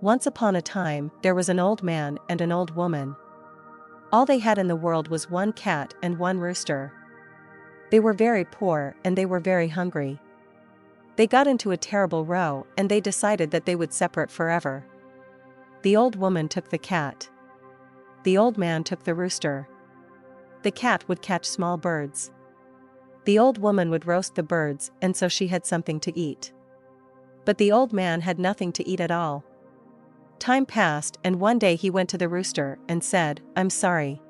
Once upon a time, there was an old man and an old woman. All they had in the world was one cat and one rooster. They were very poor and they were very hungry. They got into a terrible row and they decided that they would separate forever. The old woman took the cat. The old man took the rooster. The cat would catch small birds. The old woman would roast the birds, and so she had something to eat. But the old man had nothing to eat at all. Time passed, and one day he went to the rooster and said, "I'm sorry.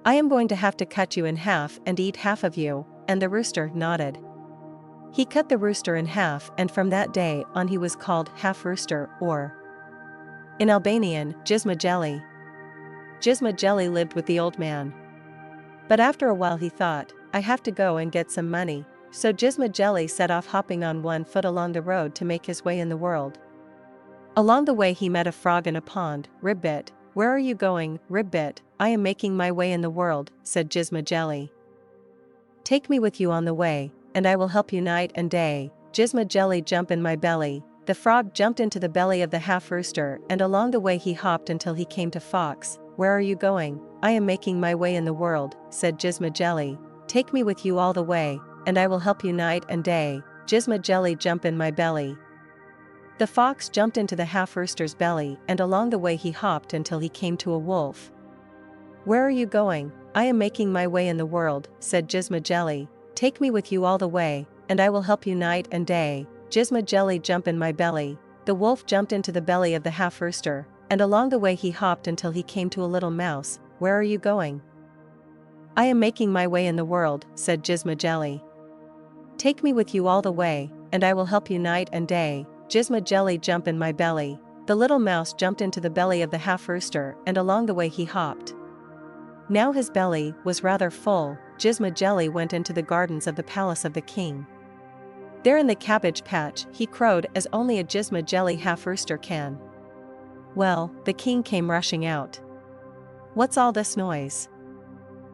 I am going to have to cut you in half and eat half of you," and the rooster nodded. He cut the rooster in half, and from that day on he was called Half Rooster, or in Albanian, Gjysma Gjeli. Gjysma Gjeli lived with the old man. But after a while he thought, "I have to go and get some money," so Gjysma Gjeli set off hopping on one foot along the road to make his way in the world. Along the way he met a frog in a pond. "Ribbit, where are you going, Ribbit?" "I am making my way in the world," said Gjysma Gjeli. "Take me with you on the way, and I will help you night and day." Gjysma Gjeli, jump in my belly. The frog jumped into the belly of the half rooster, and along the way he hopped until he came to fox. "Where are you going?" "I am making my way in the world," said Gjysma Gjeli. "Take me with you all the way, and I will help you night and day." Gjysma Gjeli, jump in my belly. The fox jumped into the half rooster's belly, and along the way he hopped until he came to a wolf. "Where are you going?" "I am making my way in the world," said Gjysma Gjeli. "Take me with you all the way, and I will help you night and day." Gjysma Gjeli, jump in my belly. The wolf jumped into the belly of the half rooster, and along the way he hopped until he came to a little mouse. "Where are you going?" "I am making my way in the world," said Gjysma Gjeli. "Take me with you all the way, and I will help you night and day." Gjysma Gjeli, jump in my belly. The little mouse jumped into the belly of the half rooster, and along the way he hopped. Now his belly was rather full. Gjysma Gjeli went into the gardens of the palace of the king. There in the cabbage patch he crowed as only a Gjysma Gjeli half rooster can. Well, the king came rushing out. "What's all this noise?"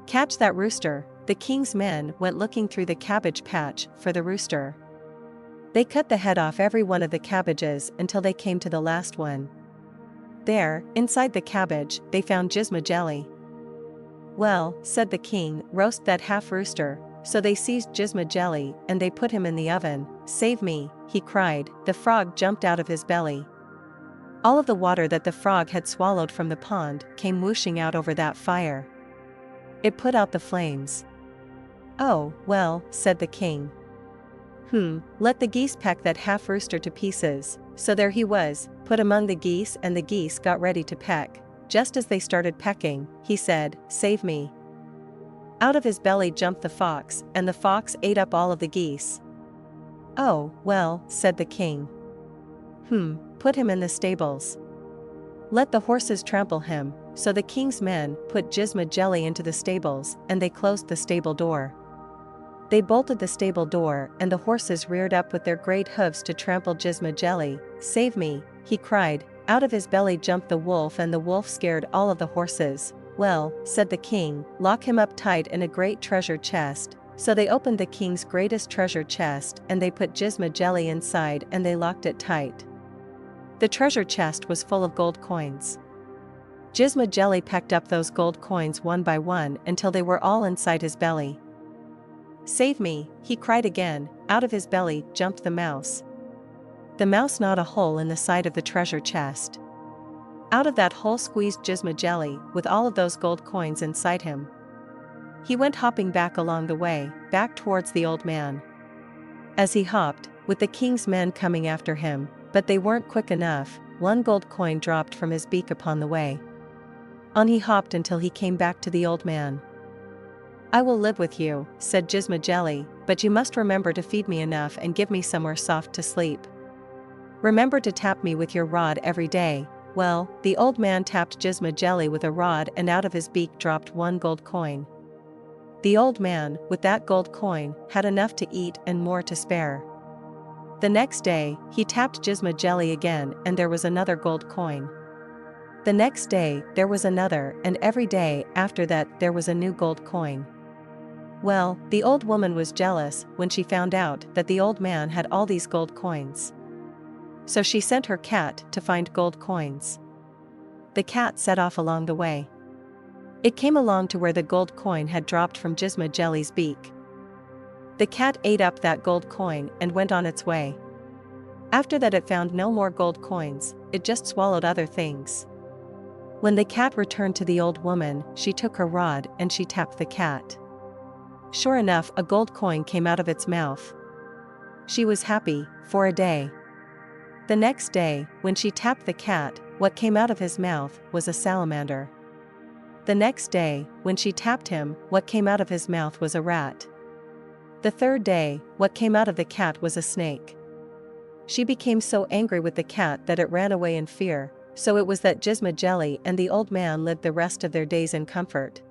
"Catch that rooster." The king's men went looking through the cabbage patch for the rooster. They cut the head off every one of the cabbages until they came to the last one. There, inside the cabbage, they found Gjysma Gjeli. "Well," said the king, "roast that half rooster." So they seized Gjysma Gjeli, and they put him in the oven. "Save me," he cried. The frog jumped out of his belly. All of the water that the frog had swallowed from the pond came whooshing out over that fire. It put out the flames. "Oh, well," said the king. Let the geese peck that half rooster to pieces." So there he was, put among the geese, and the geese got ready to peck. Just as they started pecking, he said, "Save me." Out of his belly jumped the fox, and the fox ate up all of the geese. "Oh, well," said the king. Put him in the stables. Let the horses trample him." So the king's men put Gjysma Gjeli into the stables, and they closed the stable door. They bolted the stable door, and the horses reared up with their great hooves to trample Gjysma Gjeli. "Save me," he cried. Out of his belly jumped the wolf, and the wolf scared all of the horses. "Well," said the king, "lock him up tight in a great treasure chest." So they opened the king's greatest treasure chest, and they put Gjysma Gjeli inside, and they locked it tight. The treasure chest was full of gold coins. Gjysma Gjeli pecked up those gold coins one by one until they were all inside his belly. "Save me," he cried again. Out of his belly jumped the mouse. The mouse gnawed a hole in the side of the treasure chest. Out of that hole squeezed Gjysma Gjeli, with all of those gold coins inside him. He went hopping back along the way, back towards the old man. As he hopped, with the king's men coming after him, but they weren't quick enough, one gold coin dropped from his beak upon the way. On he hopped until he came back to the old man. "I will live with you," said Gjysma Gjeli, "but you must remember to feed me enough and give me somewhere soft to sleep. Remember to tap me with your rod every day." Well, the old man tapped Gjysma Gjeli with a rod, and out of his beak dropped one gold coin. The old man, with that gold coin, had enough to eat and more to spare. The next day, he tapped Gjysma Gjeli again, and there was another gold coin. The next day, there was another, and every day after that there was a new gold coin. Well, the old woman was jealous when she found out that the old man had all these gold coins. So she sent her cat to find gold coins. The cat set off along the way. It came along to where the gold coin had dropped from Gjysma Gjeli's beak. The cat ate up that gold coin and went on its way. After that it found no more gold coins, it just swallowed other things. When the cat returned to the old woman, she took her rod and she tapped the cat. Sure enough, a gold coin came out of its mouth. She was happy, for a day. The next day, when she tapped the cat, what came out of his mouth was a salamander. The next day, when she tapped him, what came out of his mouth was a rat. The third day, what came out of the cat was a snake. She became so angry with the cat that it ran away in fear, so it was that Gjysma Gjeli and the old man lived the rest of their days in comfort.